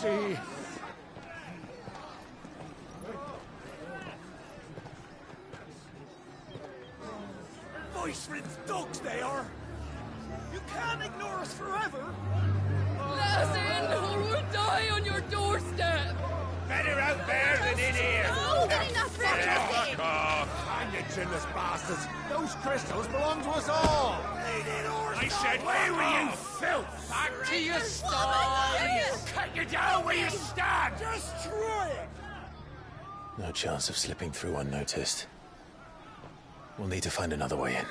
mercy! Voice-ripped dogs they are! You can't ignore us forever! Let us in, or we'll die on your doorstep! Better out there than in here! Oh, good enough for everything! Hang you chinless bastards! Those crystals belong to us all! I said, where were you, filth? Back to your sties! Cut you down where you stand! Destroy it! No chance of slipping through unnoticed. We'll need to find another way in.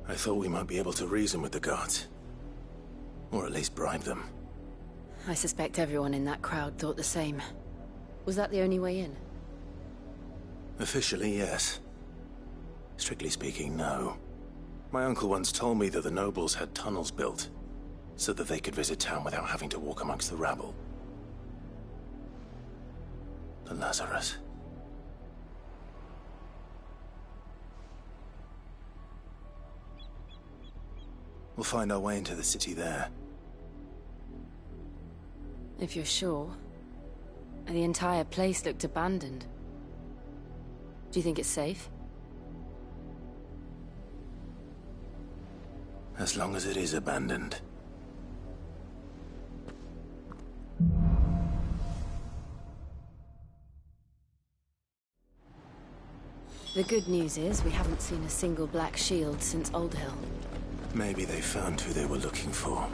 I thought we might be able to reason with the guards. Or at least bribe them. I suspect everyone in that crowd thought the same. Was that the only way in? Officially, yes. Strictly speaking, no. My uncle once told me that the nobles had tunnels built, so that they could visit town without having to walk amongst the rabble. The Lazarus. We'll find our way into the city there. If you're sure. The entire place looked abandoned. Do you think it's safe? As long as it is abandoned. The good news is we haven't seen a single black shield since Old Hill. Maybe they found who they were looking for.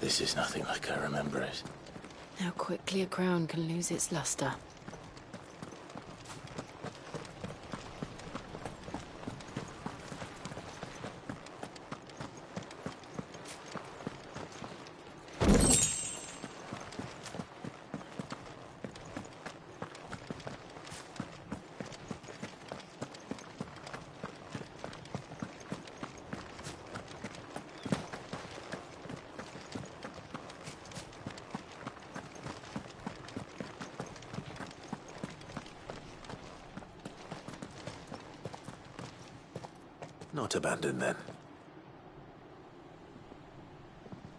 This is nothing like I remember it. How quickly a crown can lose its luster. Not abandoned, then.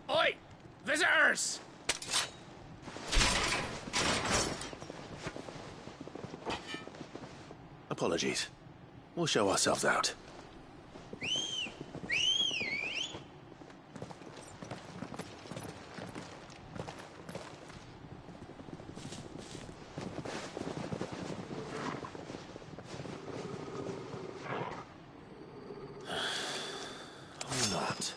Oi! Visitors! Apologies. We'll show ourselves out. Or not.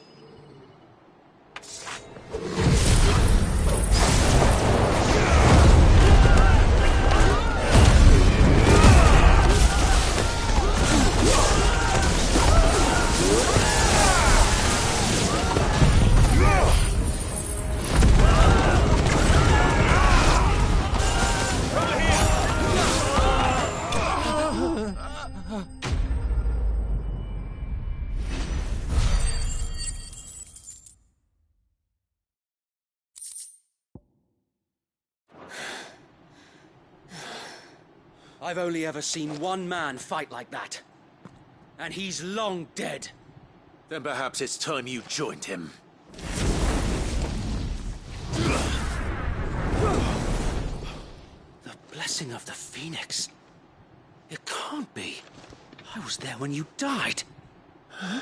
I've only ever seen one man fight like that. And he's long dead. Then perhaps it's time you joined him. The blessing of the Phoenix. It can't be. I was there when you died. Huh?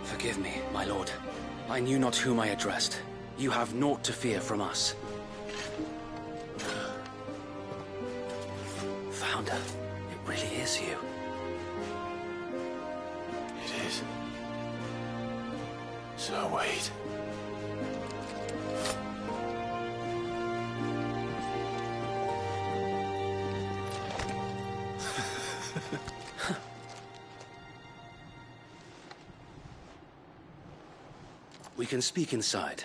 Forgive me, my lord. I knew not whom I addressed. You have naught to fear from us. Founder, it really is you. It is. So wait. We can speak inside.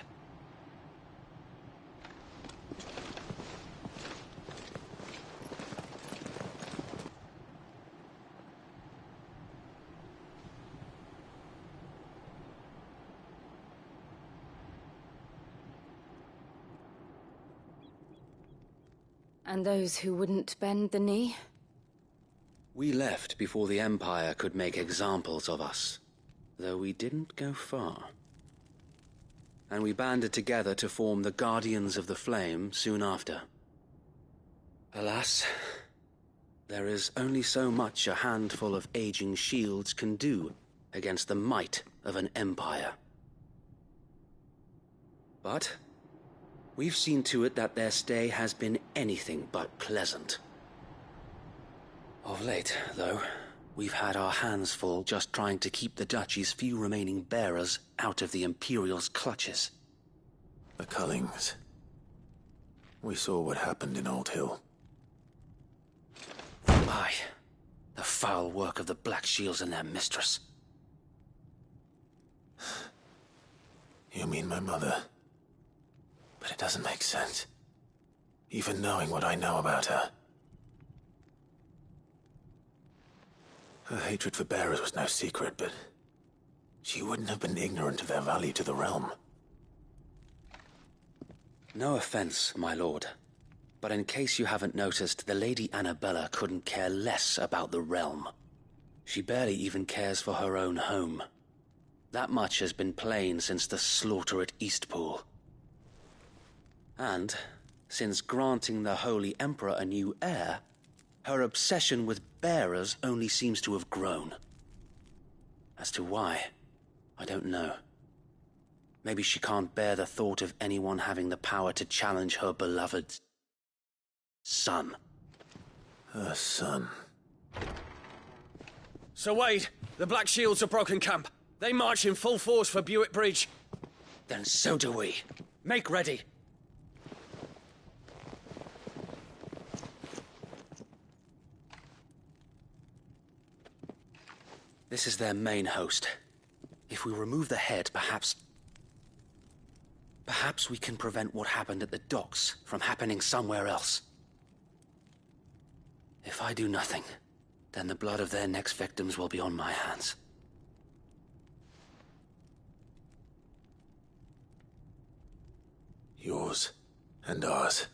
And those who wouldn't bend the knee? We left before the Empire could make examples of us, though we didn't go far. And we banded together to form the Guardians of the Flame soon after. Alas, there is only so much a handful of aging shields can do against the might of an empire. But we've seen to it that their stay has been anything but pleasant. Of late, though, we've had our hands full just trying to keep the Duchy's few remaining bearers out of the Imperial's clutches. The Cullings. We saw what happened in Old Hill. Aye, the foul work of the Black Shields and their mistress. You mean my mother? But it doesn't make sense. Even knowing what I know about her. Her hatred for bearers was no secret, but she wouldn't have been ignorant of their value to the realm. No offense, my lord, but in case you haven't noticed, the Lady Annabella couldn't care less about the realm. She barely even cares for her own home. That much has been plain since the slaughter at Eastpool. And, since granting the Holy Emperor a new heir, her obsession with bearers only seems to have grown. As to why, I don't know. Maybe she can't bear the thought of anyone having the power to challenge her beloved son. Her son. Sir Wade, the Black Shields have broken camp. They march in full force for Buick Bridge. Then so do we. Make ready. This is their main host. If we remove the head, perhaps we can prevent what happened at the docks from happening somewhere else. If I do nothing, then the blood of their next victims will be on my hands. Yours and ours.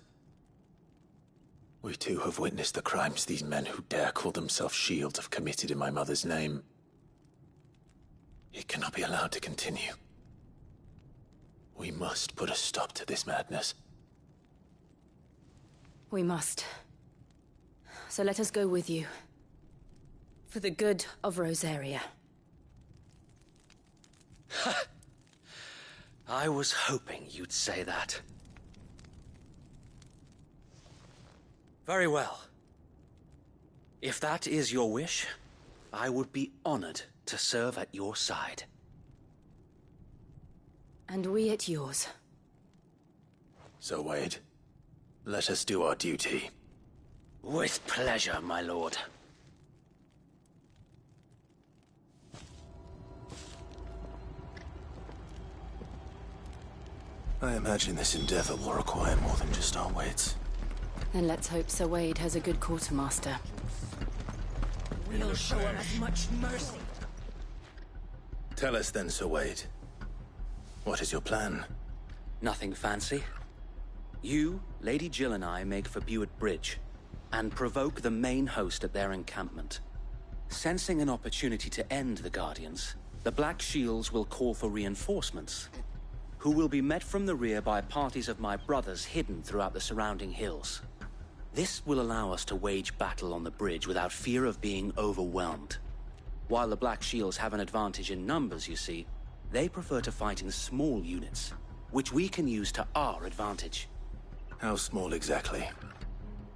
We too have witnessed the crimes these men who dare call themselves shields have committed in my mother's name. It cannot be allowed to continue. We must put a stop to this madness. We must. So let us go with you. For the good of Rosaria. I was hoping you'd say that. Very well. If that is your wish, I would be honored to serve at your side. And we at yours. So, Wade, let us do our duty. With pleasure, my lord. I imagine this endeavor will require more than just our wits. Then let's hope Sir Wade has a good quartermaster. We'll show him as much mercy. Tell us then, Sir Wade. What is your plan? Nothing fancy. You, Lady Jill and I make for Buick Bridge, and provoke the main host at their encampment. Sensing an opportunity to end the Guardians, the Black Shields will call for reinforcements, who will be met from the rear by parties of my brothers hidden throughout the surrounding hills. This will allow us to wage battle on the bridge without fear of being overwhelmed. While the Black Shields have an advantage in numbers, you see, they prefer to fight in small units, which we can use to our advantage. How small exactly?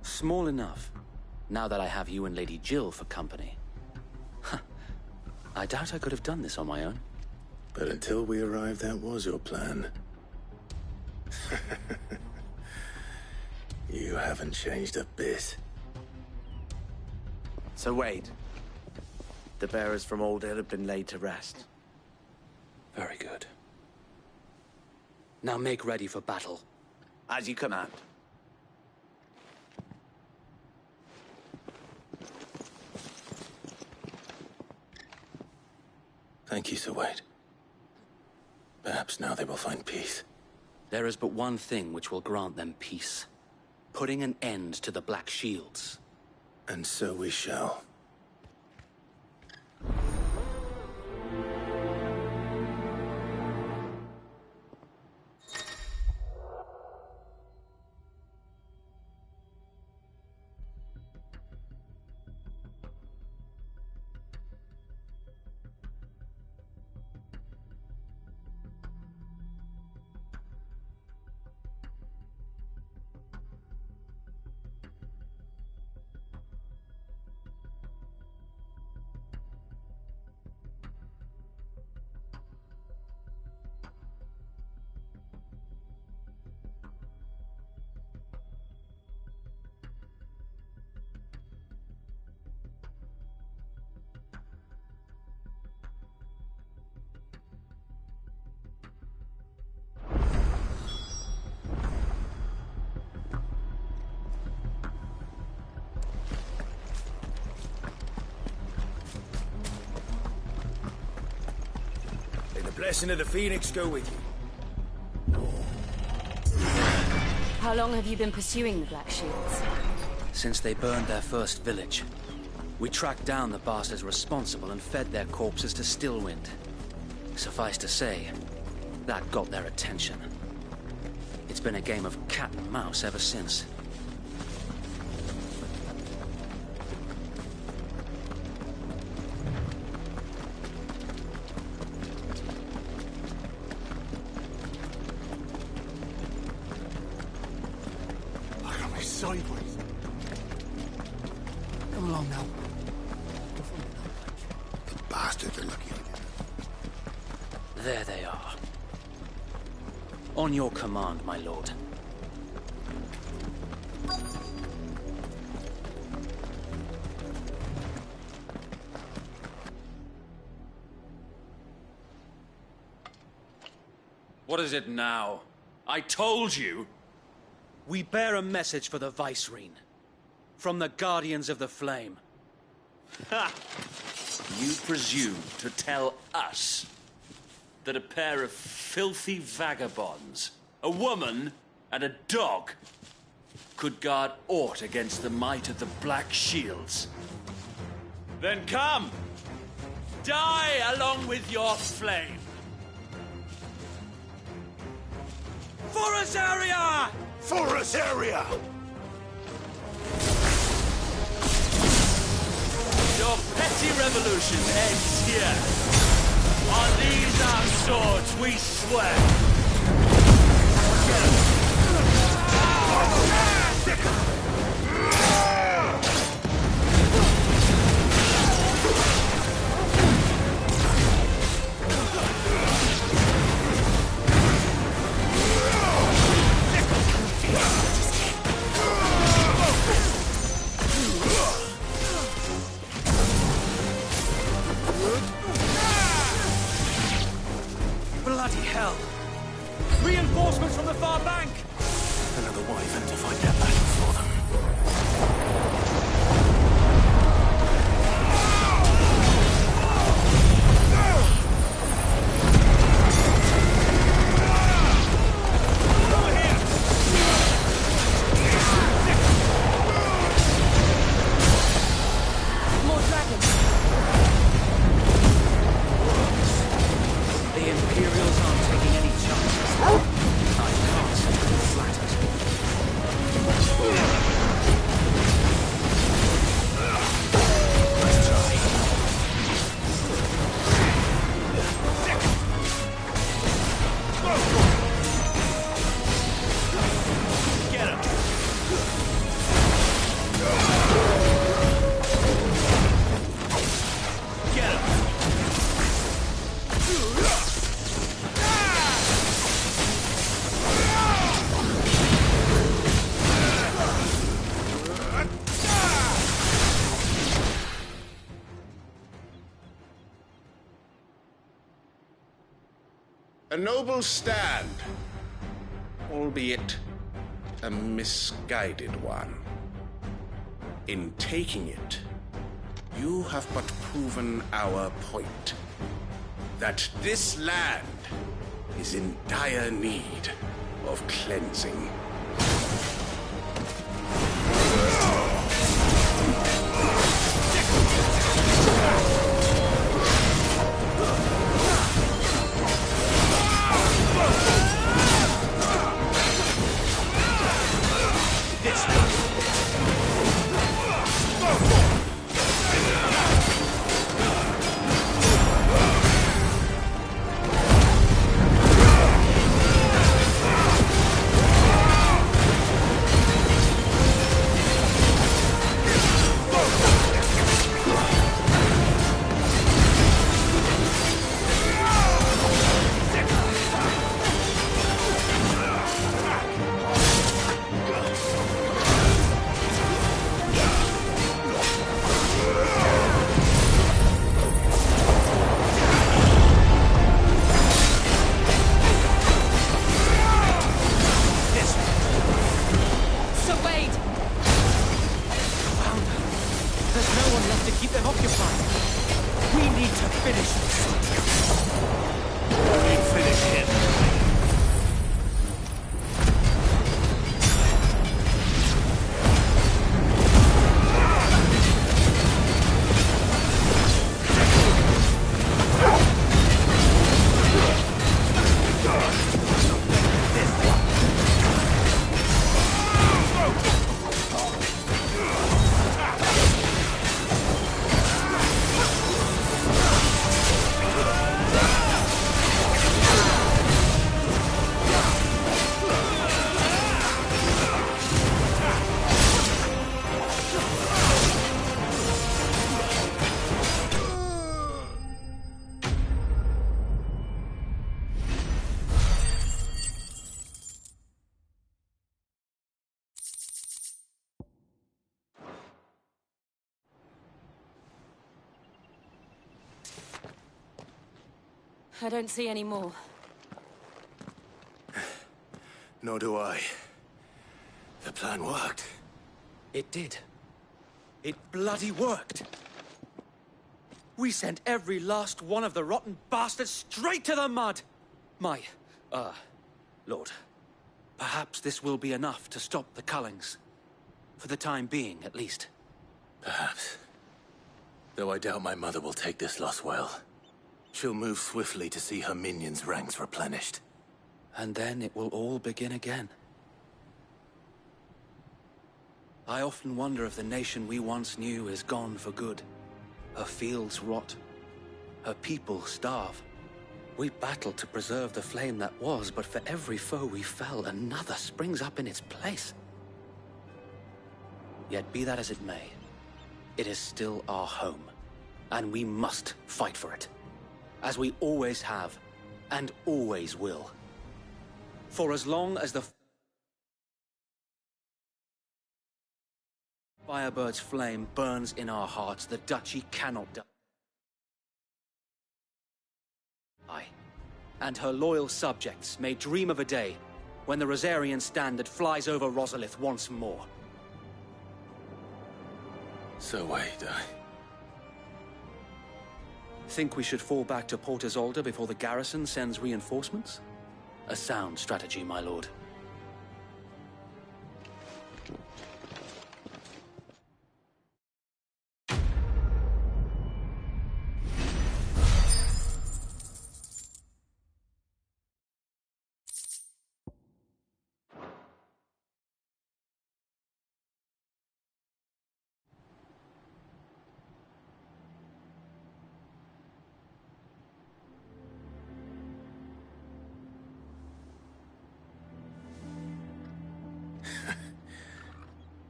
Small enough, now that I have you and Lady Jill for company. I doubt I could have done this on my own. But until we arrived, that was your plan. You haven't changed a bit. So wait. The bearers from Oldale have been laid to rest. Very good. Now make ready for battle. As you command. Thank you, Sir Wade. Perhaps now they will find peace. There is but one thing which will grant them peace. Putting an end to the Black Shields. And so we shall. Blessing of the Phoenix go with you. How long have you been pursuing the Black Shields? Since they burned their first village. We tracked down the bastards responsible and fed their corpses to Stillwind. Suffice to say, that got their attention. It's been a game of cat and mouse ever since. Sideways. Come along now. The bastards are lucky. There they are. On your command, my lord. What is it now? I told you! We bear a message for the Vicereine. From the Guardians of the Flame. Ha! You presume to tell us that a pair of filthy vagabonds, a woman and a dog, could guard aught against the might of the Black Shields? Then come! Die along with your flame! For Azaria! For Azaria! Your petty revolution ends here. On these our swords we swear. Bloody hell! Reinforcements from the far bank! Another wyvern to fight their battle for them. More dragons! The Imperials aren't taking any chances. I can't say I'm flattered. Get him! Get him! A noble stand, albeit a misguided one. In taking it, you have but proven our point. That this land is in dire need of cleansing. I don't see any more. Nor do I. The plan worked. It did. It bloody worked. We sent every last one of the rotten bastards straight to the mud! Lord, perhaps this will be enough to stop the Cullings. For the time being, at least. Perhaps. Though I doubt my mother will take this loss well. She'll move swiftly to see her minions' ranks replenished. And then it will all begin again. I often wonder if the nation we once knew is gone for good. Her fields rot. Her people starve. We battled to preserve the flame that was, but for every foe we fell, another springs up in its place. Yet be that as it may, it is still our home, and we must fight for it. As we always have, and always will. For as long as the Firebird's flame burns in our hearts, the Duchy cannot die. And her loyal subjects may dream of a day when the Rosarian standard flies over Rosalith once more. So wait, Think we should fall back to Port Isolde before the garrison sends reinforcements? A sound strategy, my lord.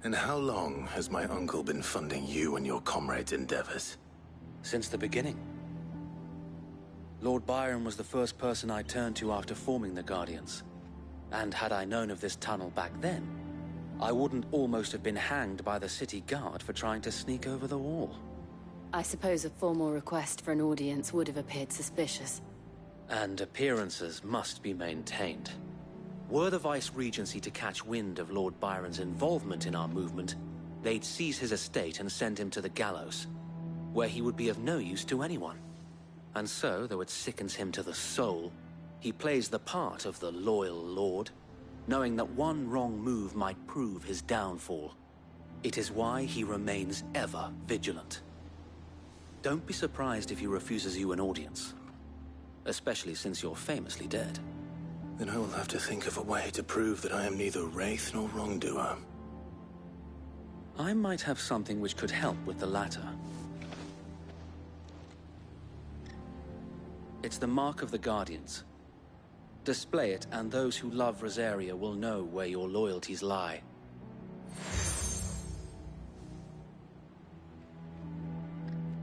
And how long has my uncle been funding you and your comrades' endeavors? Since the beginning. Lord Byron was the first person I turned to after forming the Guardians. And had I known of this tunnel back then, I wouldn't almost have been hanged by the city guard for trying to sneak over the wall. I suppose a formal request for an audience would have appeared suspicious. And appearances must be maintained. Were the Vice-Regency to catch wind of Lord Byron's involvement in our movement, they'd seize his estate and send him to the gallows, where he would be of no use to anyone. And so, though it sickens him to the soul, he plays the part of the loyal lord, knowing that one wrong move might prove his downfall. It is why he remains ever vigilant. Don't be surprised if he refuses you an audience, especially since you're famously dead. Then I will have to think of a way to prove that I am neither wraith nor wrongdoer. I might have something which could help with the latter. It's the Mark of the Guardians. Display it, and those who love Rosaria will know where your loyalties lie.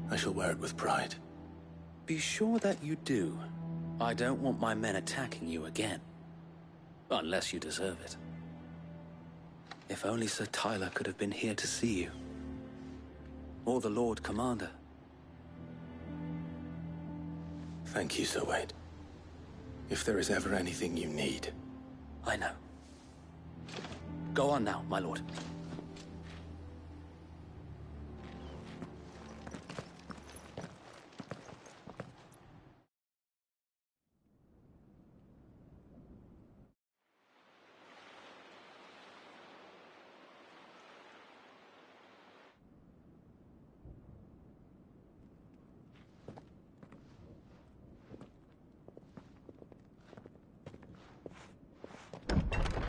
I shall wear it with pride. Be sure that you do. I don't want my men attacking you again. Unless you deserve it. If only Sir Tyler could have been here to see you. Or the Lord Commander. Thank you, Sir Wade. If there is ever anything you need. I know. Go on now, my lord.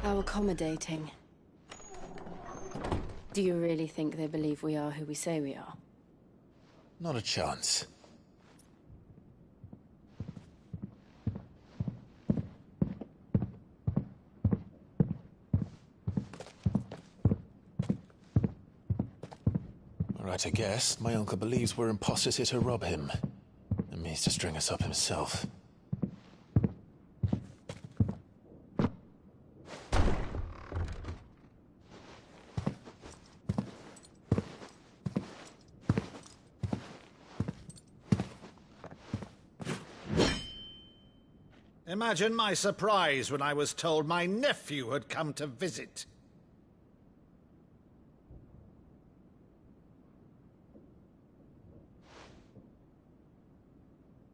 How accommodating. Do you really think they believe we are who we say we are? Not a chance. Right, I guess. My uncle believes we're imposters here to rob him. And means to string us up himself. Imagine my surprise when I was told my nephew had come to visit.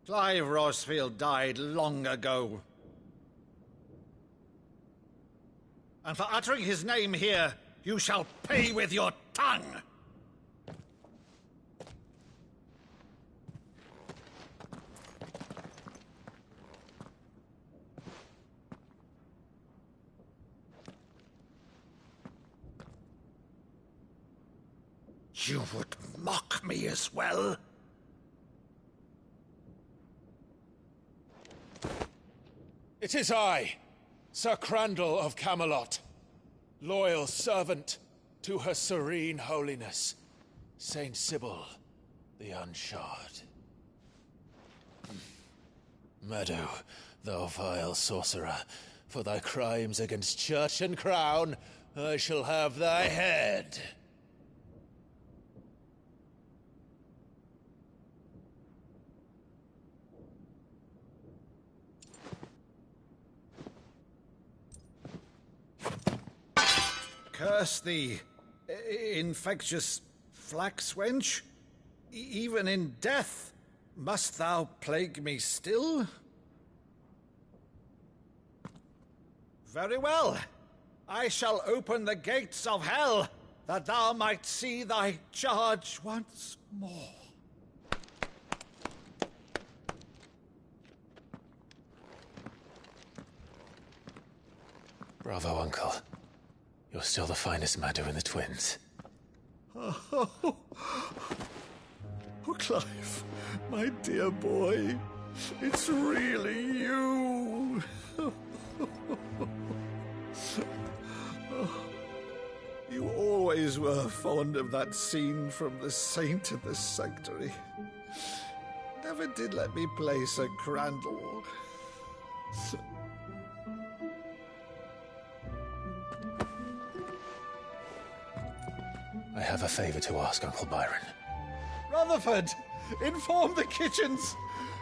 Clive Rosfield died long ago. And for uttering his name here, you shall pay with your tongue! You would mock me as well? It is I, Sir Crandall of Camelot, loyal servant to Her Serene Holiness, Saint Sybil the Unshod. Meadow, thou vile sorcerer, for thy crimes against church and crown, I shall have thy head. Curse thee, infectious flax wench. Even in death, must thou plague me still? Very well. I shall open the gates of hell, that thou might see thy charge once more. Bravo, Uncle. You're still the finest Maddo in the twins. Oh, Clive, my dear boy, it's really you. You always were fond of that scene from The Saint in the Sanctuary. Never did let me play Sir Crandall. I have a favor to ask, Uncle Byron. Rutherford, inform the kitchens.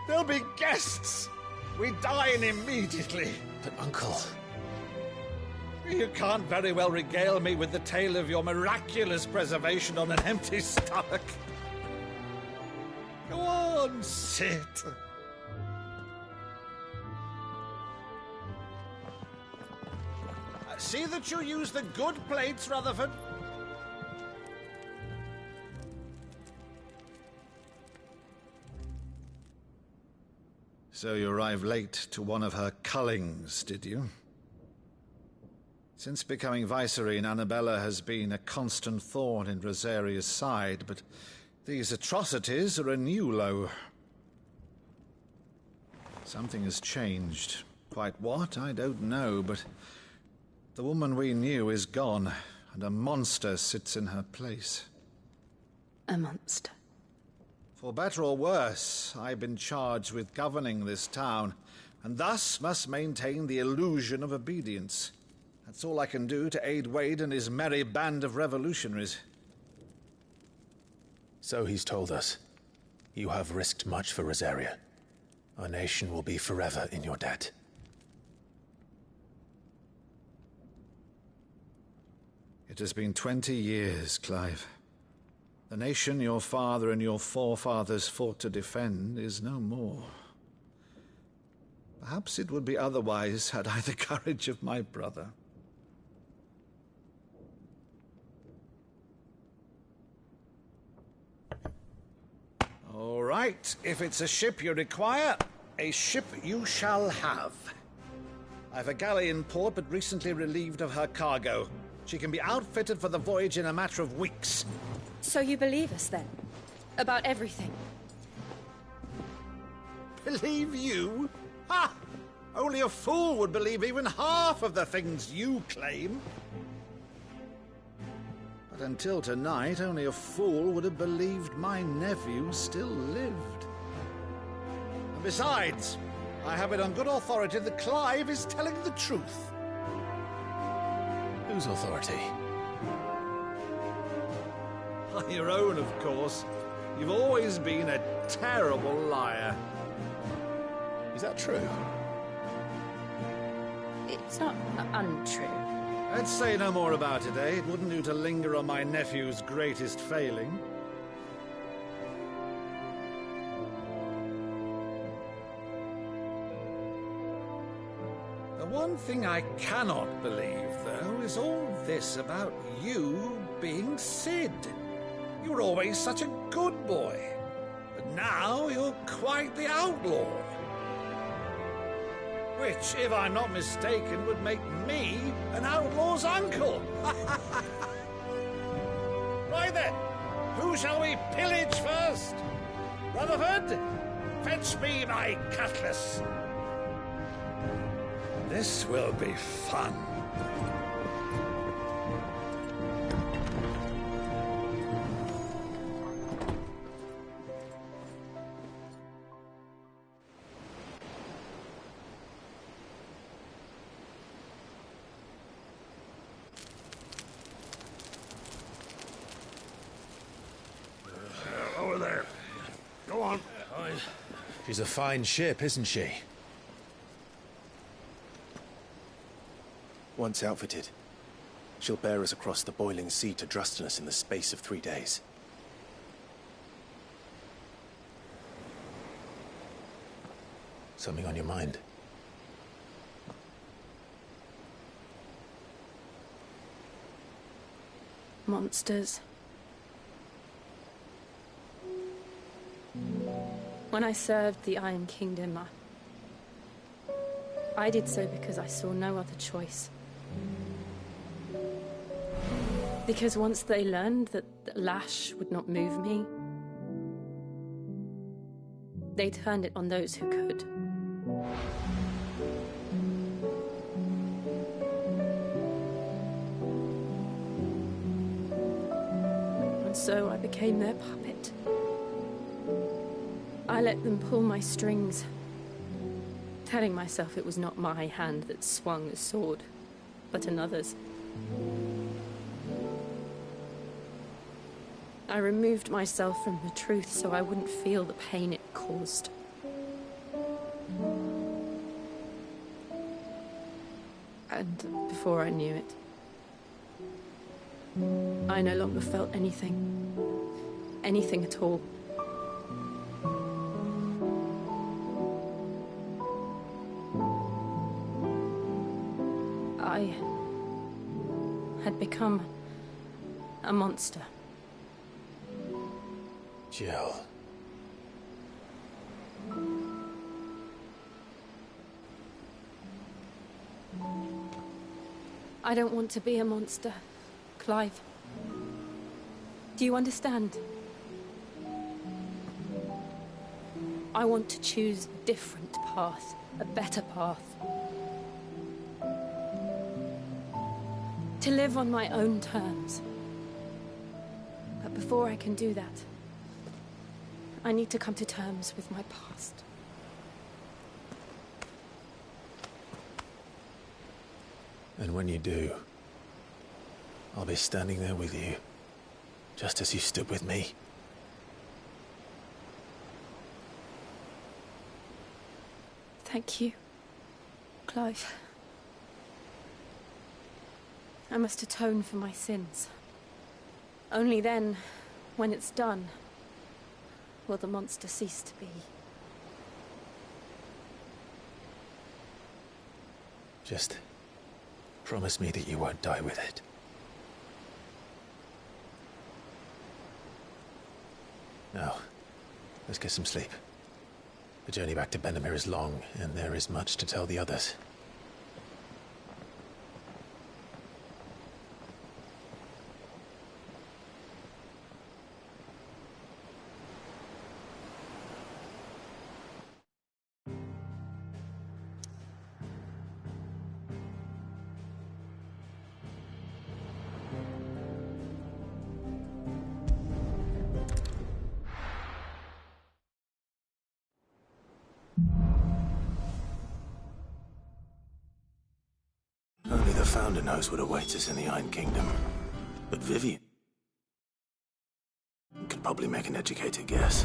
There'll be guests. We dine immediately. But, Uncle... You can't very well regale me with the tale of your miraculous preservation on an empty stomach. Go on, sit. See that you use the good plates, Rutherford. So you arrived late to one of her cullings, did you? Since becoming Vicereine, Annabella has been a constant thorn in Rosaria's side, but these atrocities are a new low. Something has changed. Quite what, I don't know, but the woman we knew is gone, and a monster sits in her place. A monster? For better or worse, I've been charged with governing this town, and thus must maintain the illusion of obedience. That's all I can do to aid Wade and his merry band of revolutionaries. So he's told us. You have risked much for Rosaria. Our nation will be forever in your debt. It has been 20 years, Clive. The nation your father and your forefathers fought to defend is no more. Perhaps it would be otherwise had I the courage of my brother. All right, if it's a ship you require, a ship you shall have. I've a galley in port, but recently relieved of her cargo. She can be outfitted for the voyage in a matter of weeks. So you believe us, then? About everything? Believe you? Ha! Only a fool would believe even half of the things you claim. But until tonight, only a fool would have believed my nephew still lived. And besides, I have it on good authority that Clive is telling the truth. Whose authority? Your own, of course. You've always been a terrible liar. Is that true? It's not untrue. Let's say no more about it, eh? It wouldn't do to linger on my nephew's greatest failing. The one thing I cannot believe, though, is all this about you being Sid. You were always such a good boy, but now you're quite the outlaw. Which, if I'm not mistaken, would make me an outlaw's uncle. Right then, who shall we pillage first? Rutherford, fetch me my cutlass. This will be fun. Over there. Go on. She's a fine ship, isn't she? Once outfitted, she'll bear us across the boiling sea to Drustinus in the space of 3 days. Something on your mind? Monsters. When I served the Iron Kingdom, I did so because I saw no other choice. Because once they learned that Lash would not move me, they turned it on those who could. And so I became their puppet. I let them pull my strings, telling myself it was not my hand that swung the sword, but another's. I removed myself from the truth so I wouldn't feel the pain it caused. And before I knew it, I no longer felt anything. Anything at all. I had become a monster. Jill. I don't want to be a monster, Clive. Do you understand? I want to choose a different path, a better path. To live on my own terms. But before I can do that, I need to come to terms with my past. And when you do, I'll be standing there with you, just as you stood with me. Thank you, Clive. I must atone for my sins. Only then, when it's done, will the monster cease to be. Just promise me that you won't die with it. Now, let's get some sleep. The journey back to Benamir is long, and there is much to tell the others. Only the Founder knows what awaits us in the Iron Kingdom. But Vivian could probably make an educated guess.